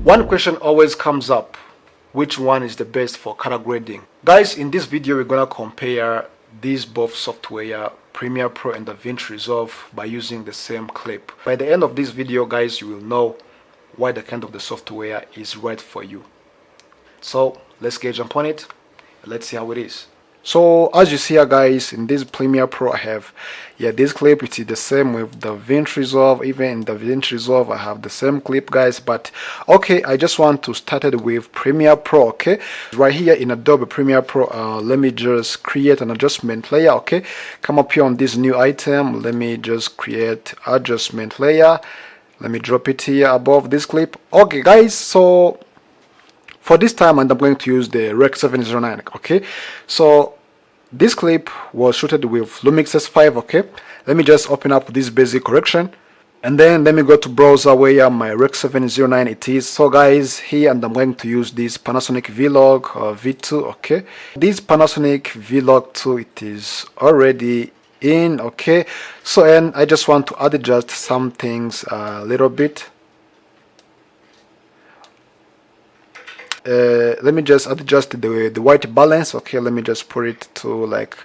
One question always comes up: which one is the best for color grading? Guys, in this video we're gonna compare these both software, Premiere Pro and DaVinci Resolve, by using the same clip. By the end of this video, guys, you will know why the kind of the software is right for you. So let's get jump on it. Let's see how it is. So as you see here, guys, in this Premiere Pro I have this clip. It is the same with DaVinci Resolve. Even in DaVinci Resolve I have the same clip, guys, but okay, I just want to start it with Premiere Pro. Okay, right here in Adobe Premiere Pro, let me just create an adjustment layer. Okay, come up here on this new item, let me just create adjustment layer. Let me drop it here above this clip. Okay, guys, so for this time I'm going to use the Rec 709. Okay, so this clip was shooted with Lumetri 5. Okay, let me just open up this basic correction, and then let me go to browser where my Rec 709 it is. So guys, here, and I'm going to use this Panasonic Vlog V2. Okay, this Panasonic Vlog 2, it is already in. Okay, so and I just want to adjust some things a little bit. Let me just adjust the white balance. Okay, let me just put it to like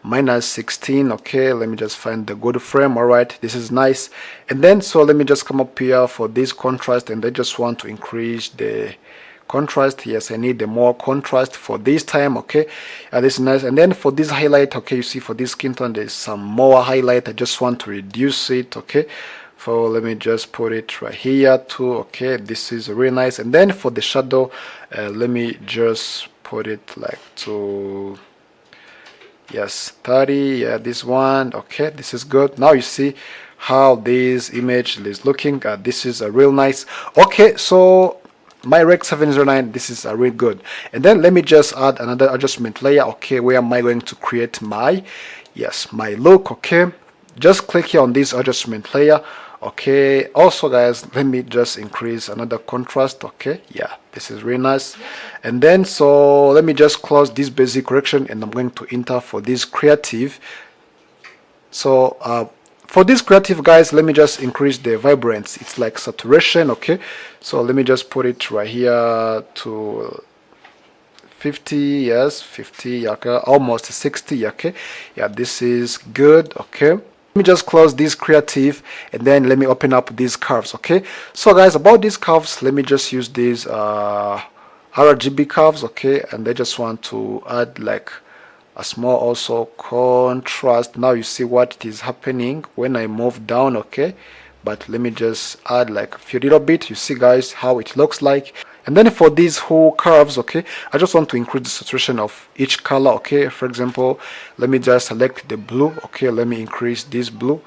-16. Okay, let me just find the good frame. All right, this is nice. And then so let me just come up here for this contrast, and I just want to increase the contrast. Yes, I need the more contrast for this time. Okay, this is nice. And then for this highlight, okay, you see for this skin tone there's some more highlight. I just want to reduce it. Okay, so let me just put it right here too. Okay, this is really nice. And then for the shadow, let me just put it like to 30. Yeah, this one. Okay, this is good. Now you see how this image is looking. This is a real nice. Okay, so my Rec 709, this is a real good. And then let me just add another adjustment layer. Okay, where am I going to create my my look? Okay, just click here on this adjustment layer. Okay, also guys, let me just increase another contrast. Okay, yeah, this is really nice. And then so let me just close this basic correction, and I'm going to enter for this creative. So for this creative, guys, let me just increase the vibrance. It's like saturation. Okay, so let me just put it right here to 50. Yes, 50. Okay, almost 60. Okay, yeah, this is good. Okay, let me just close this creative, and then let me open up these curves. Okay, so guys, about these curves, let me just use these RGB curves. Okay, and I just want to add like a small also contrast. Now you see what is happening when I move down. Okay, but let me just add like a few little bit. You see, guys, how it looks like. And then for these whole curves, okay, I just want to increase the saturation of each color. Okay, for example, let me just select the blue. Okay, let me increase this blue.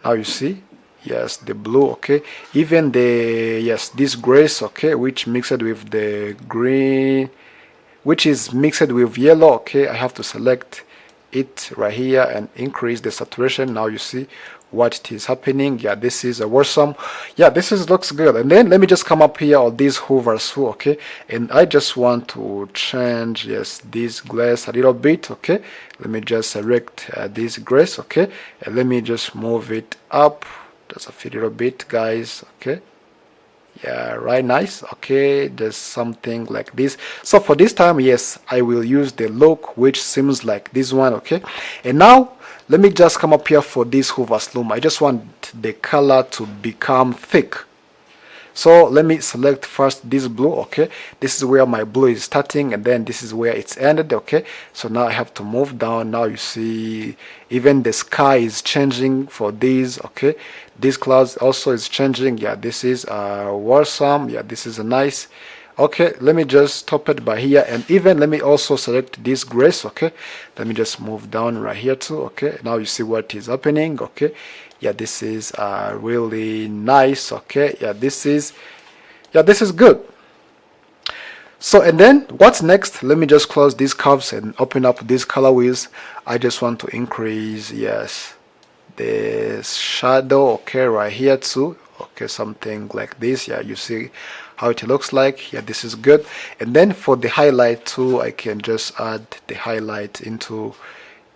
Now you see, yes, the blue. Okay, even the this grays. Okay, which mixed with the green, which is mixed with yellow. Okay, I have to select it right here and increase the saturation. Now you see what is happening. Yeah, this is awesome. Yeah, this is looks good. And then let me just come up here on this hoovers. Okay, and I just want to change this glass a little bit. Okay, let me just select this glass. Okay, and let me just move it up just a few little bit, guys. Okay, yeah, right, nice. Okay, there's something like this. So for this time, yes, I will use the look which seems like this one. Okay, and now let me just come up here for this hoovers loom. I just want the color to become thick. So let me select first this blue. Okay, this is where my blue is starting, and then this is where it's ended. Okay, so now I have to move down. Now you see even the sky is changing for these. Okay, these clouds also is changing. Yeah, this is awesome. Yeah, this is a nice. Okay, let me just stop it by here, and even let me also select this grace. Okay, let me just move down right here too. Okay, now you see what is happening. Okay, yeah, this is really nice. Okay, yeah, this is good. So and then what's next? Let me just close these curves and open up these color wheels. I just want to increase the shadow. Okay, right here too. Okay, something like this. Yeah, you see how it looks like. Yeah, this is good. And then for the highlight too, I can just add the highlight into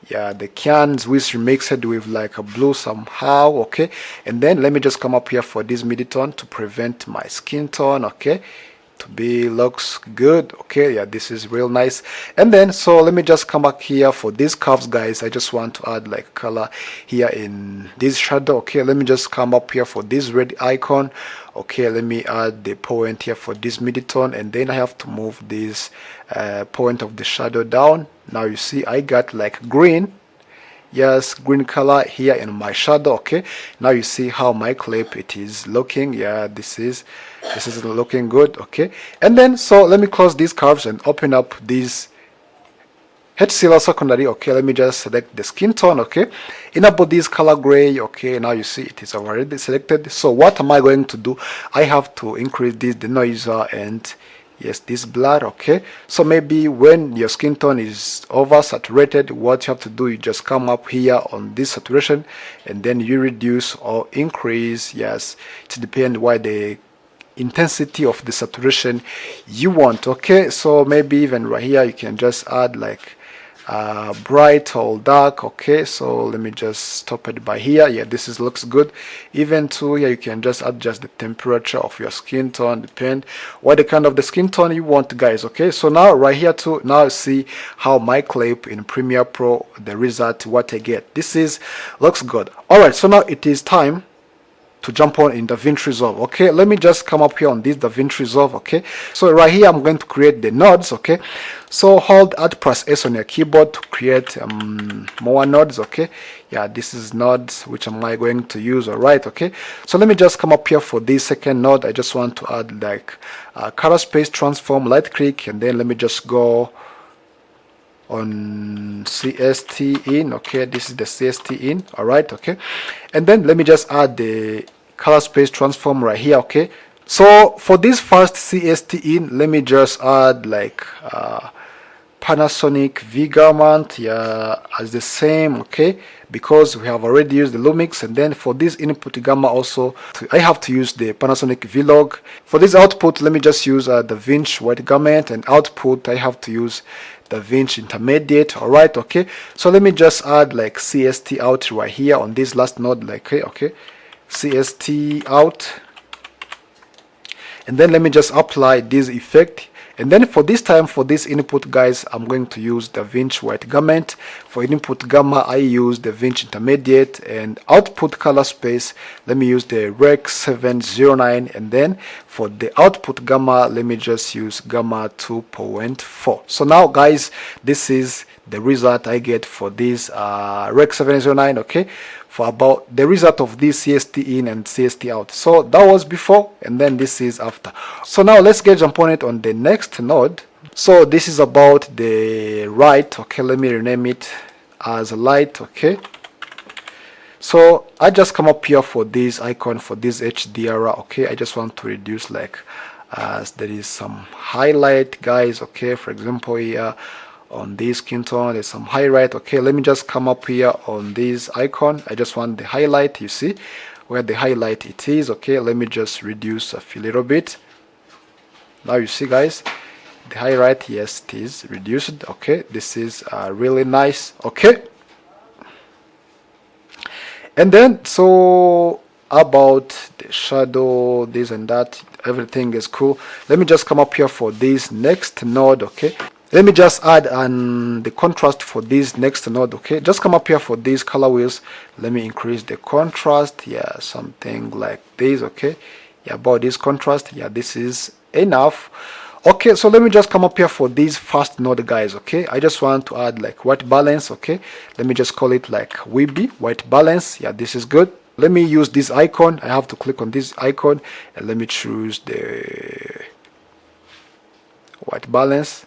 yeah, the cans which remixed with like a blue somehow. Okay, and then let me just come up here for this midi tone to prevent my skin tone, okay, to be looks good. Okay, yeah, this is real nice. And then so let me just come back here for these curves, guys. I just want to add like color here in this shadow. Okay, let me just come up here for this red icon. Okay, let me add the point here for this midi tone, and then I have to move this point of the shadow down. Now you see I got like green, yes, green color here in my shadow. Okay, now you see how my clip it is looking. Yeah, this is looking good. Okay, and then so let me close these curves and open up these head sealer secondary. Okay, let me just select the skin tone. Okay, enable this color gray. Okay, now you see it is already selected. So what am I going to do? I have to increase this denoiser and yes, this blur. Okay, so maybe when your skin tone is over saturated, what you have to do, you just come up here on this saturation and then you reduce or increase. Yes, it depends why the intensity of the saturation you want. Okay, so maybe even right here you can just add like bright or dark. Okay, so let me just stop it by here. Yeah, this is looks good. Even to here you can just adjust the temperature of your skin tone, depend what the kind of the skin tone you want, guys. Okay, so now right here too, now see how my clip in Premiere Pro, the result what I get. This is looks good. All right, so now it is time to jump on in DaVinci Resolve. Okay, let me just come up here on this DaVinci Resolve. Okay, so right here I'm going to create the nodes. Okay, so hold Alt+S on your keyboard to create more nodes. Okay, yeah, this is nodes which am I going to use. All right, okay, so let me just come up here for this second node. I just want to add like color space transform, right click, and then let me just go on CST in. Okay, this is the CST in. All right, okay, and then let me just add the color space transform right here. Okay, so for this first CST in, let me just add like Panasonic V garment, yeah, as the same. Okay, because we have already used the Lumix. And then for this input gamma also I have to use the Panasonic Vlog. For this output, let me just use the DaVinci white garment, and output I have to use DaVinci intermediate. All right, okay, so let me just add like CST out right here on this last node, like okay, CST out, and then let me just apply this effect. And then for this time, for this input, guys, I'm going to use DaVinci white garment. For input gamma, I use DaVinci intermediate, and output color space, let me use the Rec 709. And then for the output gamma, let me just use gamma 2.4. So now, guys, this is the result I get for this Rec 709. Okay, for about the result of this CST in and CST out. So that was before, and then this is after. So now let's get jump on it on the next node. So this is about the right. Okay, let me rename it as light. Okay, so I just come up here for this icon for this HDR. Okay, I just want to reduce like there is some highlight, guys. Okay, for example here on this skin tone there's some highlight. Okay, let me just come up here on this icon. I just want the highlight. You see where the highlight it is. Okay, let me just reduce a little bit. Now you see, guys, the highlight, yes, it is reduced. Okay, this is really nice. Okay, and then so about the shadow, this and that, everything is cool. Let me just come up here for this next node. Okay, let me just add the contrast for this next node. Okay, just come up here for these color wheels. Let me increase the contrast. Yeah, something like this. Okay, yeah, about this contrast. Yeah, this is enough. Okay, so let me just come up here for this first node, guys. Okay, I just want to add like white balance. Okay, let me just call it like Weeby white balance. Yeah, this is good. Let me use this icon. I have to click on this icon and let me choose the white balance.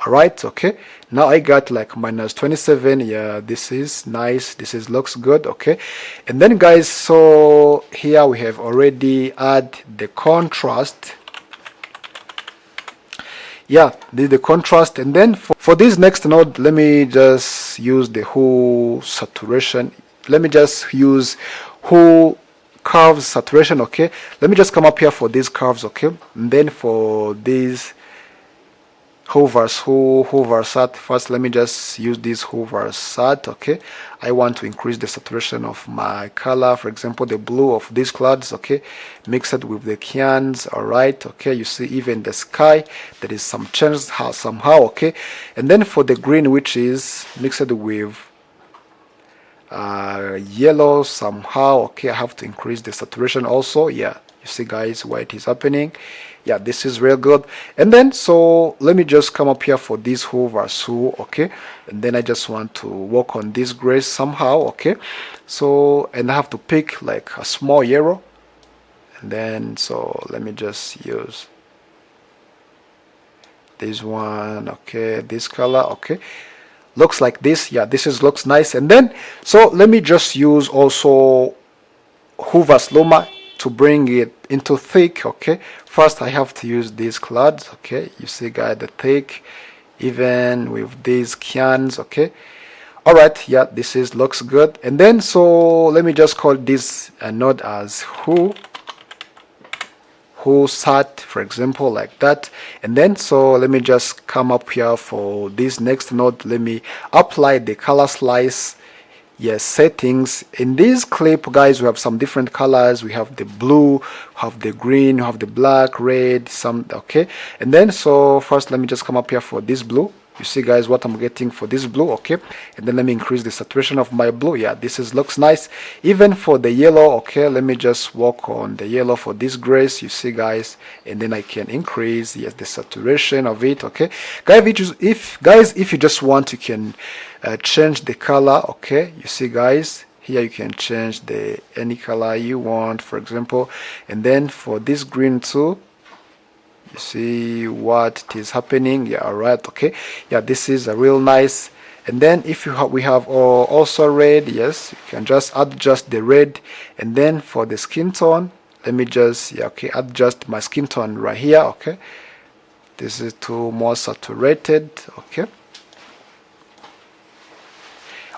All right, okay, now I got like -27. Yeah, this is nice. This is looks good. Okay, and then, guys, so here we have already add the contrast. Yeah, this is the contrast. And then for this next node, let me just use the whole saturation. Let me just use whole curves saturation. Okay, let me just come up here for these curves. Okay, and then for these hover sat. First, let me just use this hover sat. Okay, I want to increase the saturation of my color, for example the blue of these clouds. Okay, mix it with the cyans. All right, okay, you see even the sky, there is some change somehow. Okay, and then for the green, which is mixed with yellow somehow. Okay, I have to increase the saturation also. Yeah, you see guys why it is happening. Yeah, this is real good. And then so let me just come up here for this hover so. Okay, and then I just want to work on this gray somehow. Okay, so and I have to pick like a small yellow, and then so let me just use this one. Okay, this color. Okay, looks like this. Yeah, this is looks nice. And then so let me just use also hover sloma to bring it into thick. Okay, first I have to use these clouds. Okay, you see guys the thick even with these cyans. Okay, all right, yeah, this is looks good. And then so let me just call this node as who sat, for example, like that. And then so let me just come up here for this next node. Let me apply the color slice. Yes, settings. In this clip guys, we have some different colors. We have the blue, we have the green, we have the black, red, some. Okay, and then so first let me just come up here for this blue. You see guys what I'm getting for this blue. Okay, and then let me increase the saturation of my blue. Yeah, this is looks nice. Even for the yellow. Okay, let me just work on the yellow for this grays. You see guys, and then I can increase, yes, the saturation of it. Okay, guys, if you just want, you can change the color. Okay, you see guys, here you can change the any color you want, for example. And then for this green too, you see what is happening. Yeah, all right, okay, yeah, this is a real nice. And then if you have, we have also red. Yes, you can just adjust the red. And then for the skin tone, let me just, yeah, okay, adjust my skin tone right here. Okay, this is too more saturated. Okay,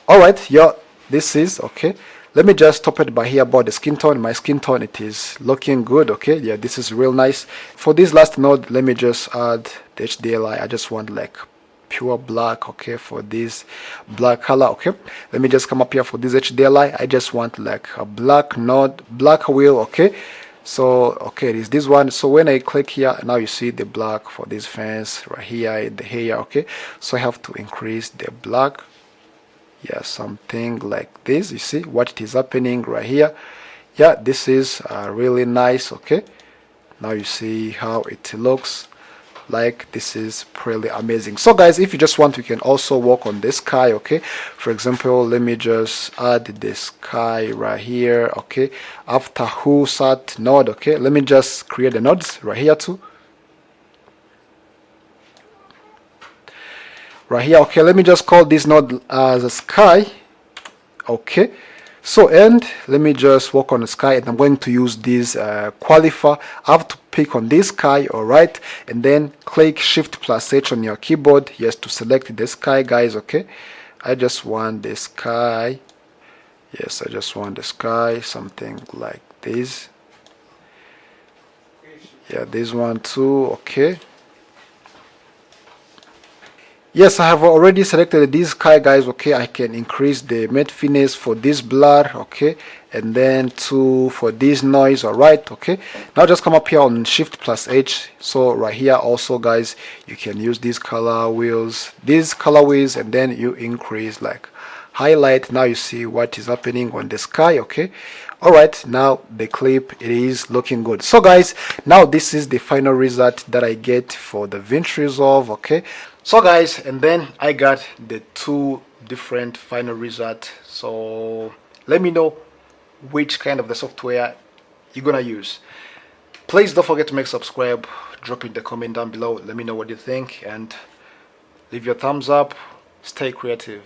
all right, yeah, this is okay. Let me just stop it by here about the skin tone. My skin tone, it is looking good. Okay, yeah, this is real nice. For this last node, let me just add the HDLI. I just want like pure black. Okay, for this black color. Okay, let me just come up here for this HDLI. I just want like a black node, black wheel. Okay, so okay, it is this one. So when I click here, now you see the black for this fence right here in the hair. Okay, so I have to increase the black. Yeah, something like this. You see what it is happening right here. Yeah, this is really nice. Okay, now you see how it looks like. This is pretty amazing. So guys, if you just want, you can also work on the sky. Okay, for example, let me just add the sky right here. Okay, after who sat node. Okay, let me just create the nodes right here too. Right here. Okay, let me just call this node as a sky. Okay, so and let me just work on the sky, and I'm going to use this qualifier. I have to pick on this sky. All right, and then click Shift plus H on your keyboard, yes, to select the sky guys. Okay, I just want the sky. Yes, I just want the sky, something like this. Yeah, this one too. Okay, yes, I have already selected this sky guys. Okay, I can increase the matte finesse for this blur. Okay, and then for this noise. All right, okay, now just come up here on Shift plus H. So right here also guys, you can use these color wheels, and then you increase like highlight. Now you see what is happening on the sky. Okay, all right, now the clip, it is looking good. So guys, now this is the final result that I get for the DaVinci Resolve. Okay, so guys, and then I got the two different final results. So let me know which kind of the software you're gonna use. Please don't forget to make subscribe, drop in the comment down below, let me know what you think, and leave your thumbs up. Stay creative.